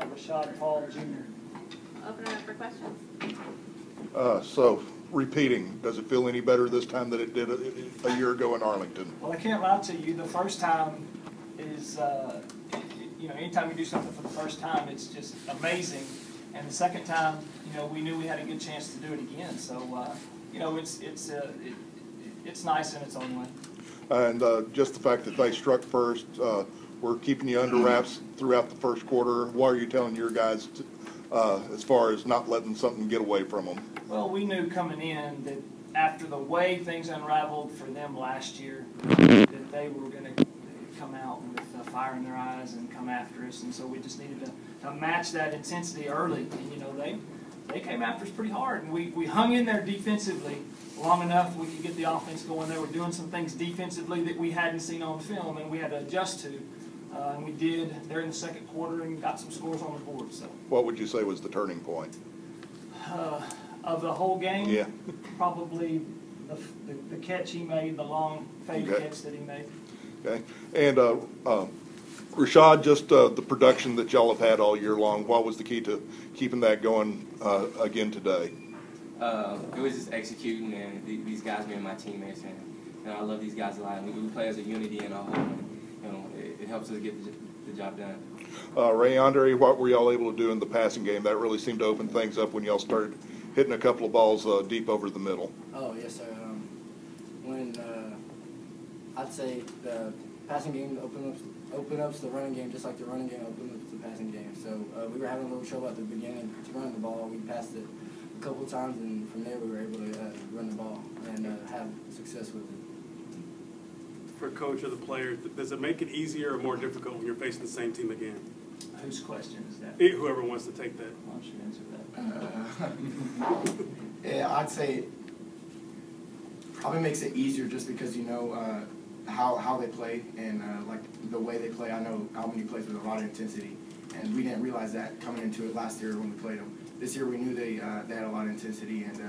Rashad Paul Jr. Open it up for questions. So, repeating, does it feel any better this time than it did a year ago in Arlington? Well, I can't lie to you. The first time is, you know, anytime you do something for the first time, it's just amazing. And the second time, you know, we knew we had a good chance to do it again. So, you know, it's nice in its own way. And just the fact that they struck first, we're keeping you under wraps throughout the first quarter. What are you telling your guys as far as not letting something get away from them? Well, we knew coming in that after the way things unraveled for them last year, that they were going to come out with fire in their eyes and come after us. And so we just needed to match that intensity early. And, you know, they came after us pretty hard. And we hung in there defensively long enough we could get the offense going. They were doing some things defensively that we hadn't seen on film and we had to adjust to. And we did there in the second quarter and got some scores on the board. So, what would you say was the turning point? Of the whole game? Yeah. Probably the catch he made, the long fade catch that he made. Okay. And Rashad, just the production that y'all have had all year long, what was the key to keeping that going again today? It was just executing, and these guys being my teammates, and you know, I love these guys a lot. We play as a unity and a whole, and you know, it helps us get the job done. Ray Andre, what were y'all able to do in the passing game? That really seemed to open things up when y'all started hitting a couple of balls deep over the middle. Oh, yes, sir. When I'd say the passing game open up the running game just like the running game opened up the passing game. So we were having a little trouble at the beginning to run the ball. We passed it a couple of times, and from there we were able to run the ball and have success with it. For coach or the player, does it make it easier or more difficult when you're facing the same team again? Whose question is that? Whoever wants to take that. Why don't you answer that? Yeah, I'd say probably makes it easier just because you know how they play and like the way they play. I know Albany plays with a lot of intensity, and we didn't realize that coming into it last year when we played them. This year we knew they had a lot of intensity, and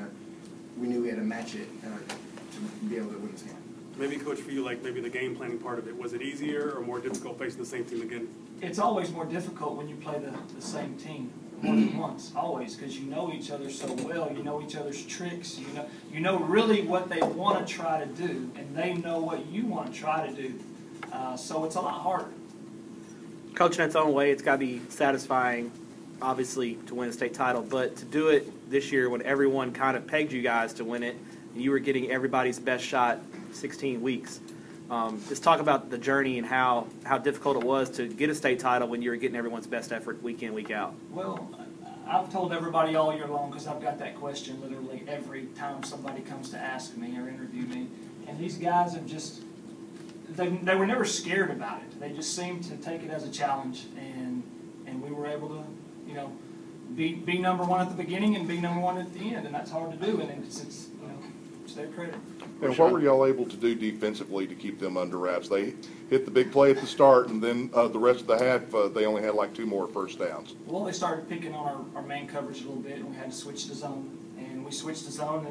we knew we had to match it to be able to win this game. Maybe, Coach, for you, like maybe the game planning part of it, was it easier or more difficult facing the same team again? It's always more difficult when you play the same team more than once, always, because you know each other so well. You know each other's tricks. You know really what they want to try to do, and they know what you want to try to do. So it's a lot harder. Coaching in its own way, it's got to be satisfying, obviously, to win a state title. But to do it this year when everyone kind of pegged you guys to win it, and you were getting everybody's best shot 16 weeks. Just talk about the journey and how difficult it was to get a state title when you were getting everyone's best effort week in, week out. Well, I've told everybody all year long, because I've got that question literally every time somebody comes to ask me or interview me. And these guys have just, they were never scared about it. They just seemed to take it as a challenge. And we were able to, you know, be number one at the beginning and be number one at the end. And that's hard to do. And it's you know, it's their credit. And what were y'all able to do defensively to keep them under wraps? They hit the big play at the start, and then the rest of the half, they only had like 2 more first downs. Well, they started picking on our man coverage a little bit, and we had to switch to zone. And we switched to zone,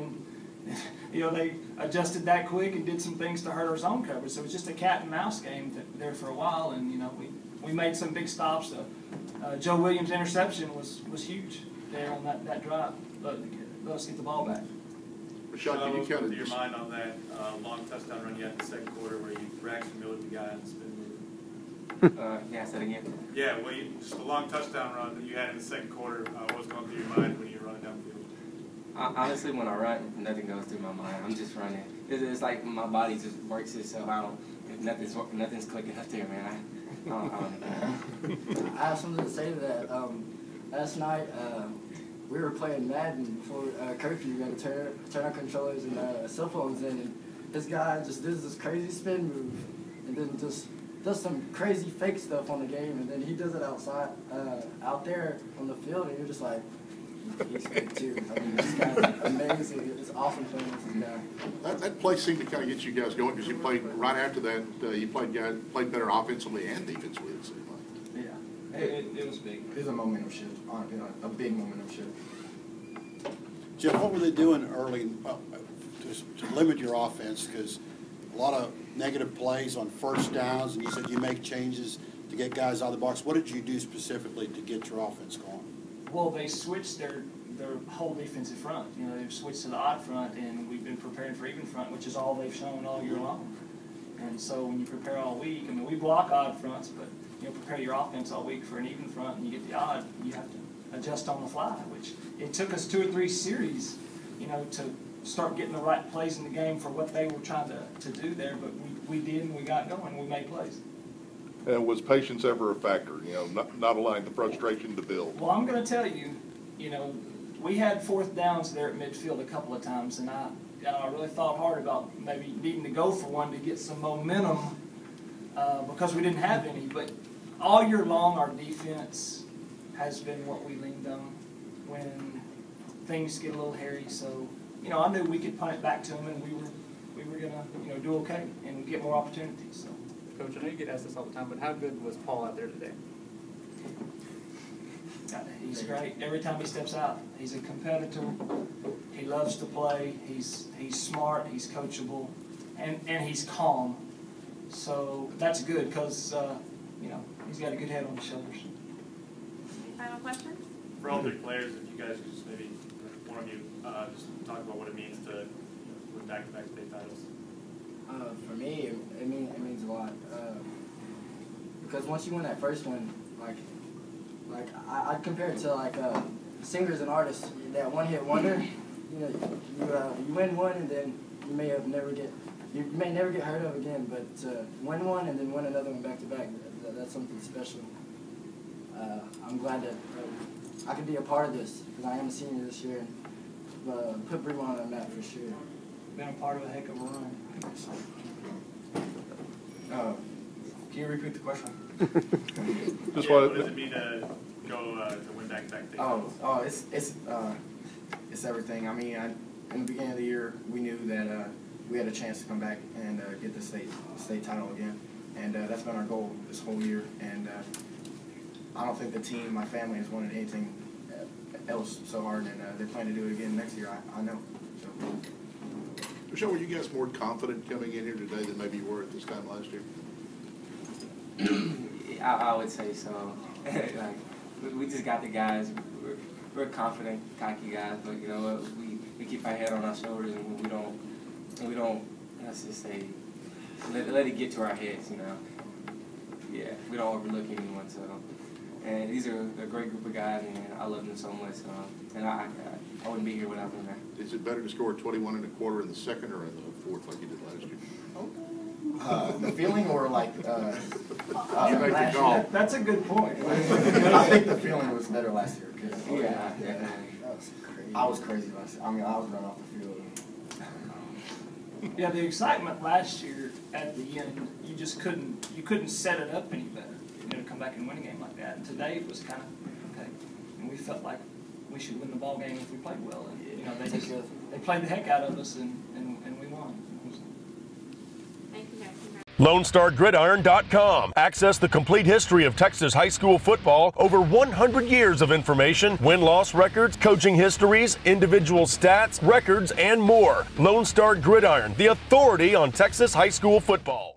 and you know, they adjusted that quick and did some things to hurt our zone coverage. So it was just a cat and mouse game there for a while, and you know, we made some big stops. Joe Williams' interception was huge there on that drive. Let us get the ball back. Rashad, can you kind of your mind on that long touchdown run you had in the second quarter where you racked the middle of the guy in the spin move? Yeah, say it again. Yeah, well, just a long touchdown run that you had in the second quarter. What was going through your mind when you were running downfield? Honestly, when I run, nothing goes through my mind. I'm just running. It's like my body just works itself out. Nothing's clicking up there, man. I don't know. I have something to say to that. Last night, we were playing Madden before curfew. We had to turn our controllers and cell phones in, and this guy just does this crazy spin move, and then just does some crazy fake stuff on the game, and then he does it out there on the field, and you're just like, he's fake too. I mean, this guy's amazing. It's awesome playing with this guy. That play seemed to kind of get you guys going because you played right after that. You played better offensively and defensively. It seemed like. Yeah, it was big. It was a momentum shift, a big momentum shift. Jeff, what were they doing early to limit your offense? Because a lot of negative plays on first downs, and you said you make changes to get guys out of the box. What did you do specifically to get your offense going? Well, they switched their whole defensive front. You know, they've switched to the odd front, and we've been preparing for even front, which is all they've shown all year long. And so when you prepare all week, I mean, we block odd fronts, but you know, prepare your offense all week for an even front, and you get the odd, you have to adjust on the fly, which it took us 2 or 3 series, you know, to start getting the right plays in the game for what they were trying to do there, but we did, and we got going, we made plays. And was patience ever a factor, you know, not allowing the frustration to build? Well, I'm going to tell you, you know, we had 4th downs there at midfield a couple of times, and I really thought hard about maybe needing to go for one to get some momentum because we didn't have any. But all year long, our defense has been what we leaned on when things get a little hairy. So, you know, I knew we could punt it back to them, and we were going to, you know, do okay and get more opportunities. So. Coach, I know you get asked this all the time, but how good was Paul out there today? He's great. Every time he steps out, he's a competitor. He loves to play. He's smart. He's coachable, and he's calm. So that's good because you know, he's got a good head on his shoulders. Any final questions? For all 3 players, if you guys could just maybe, one of you, just talk about what it means to win back-to-back state titles. For me, it means a lot. Because once you win that first one, like I'd compare it to like singers and artists. That one-hit wonder. You know, you win one and then you may never get heard of again. But win one and then win another one back to back. That's something special. I'm glad that I could be a part of this because I am a senior this year and put Bremond on the map for sure. Been a part of a heck of a run. Can you repeat the question? Just what does it mean to go to win back-to-back state titles? It's everything. I mean, in the beginning of the year, we knew that we had a chance to come back and get the state title again, and that's been our goal this whole year. And I don't think the team, my family, has wanted anything else so hard, and they plan to do it again next year. I know. So. Michelle, were you guys more confident coming in here today than maybe you were at this time last year? I would say so. Like, we just got the guys. We're confident, cocky guys, but you know what? We keep our head on our shoulders, and we don't. Let's just say, let it get to our heads. You know. Yeah, we don't overlook anyone. So, and these are a great group of guys, and I love them so much. And I wouldn't be here without them. Is it better to score 21 1/4 in the second or in the fourth like you did last year? The feeling or like That's a good point. I think the feeling was better last year. Yeah. I was crazy last year. I mean, I was running off the field. Yeah, the excitement last year at the end, you couldn't set it up any better, you know, to come back and win a game like that. And today it was kind of okay, and we felt like we should win the ball game if we played well. And you know, they played the heck out of us, and we won. Thank you, guys. LoneStarGridiron.com. Access the complete history of Texas high school football, over 100 years of information, win-loss records, coaching histories, individual stats, records, and more. Lone Star Gridiron, the authority on Texas high school football.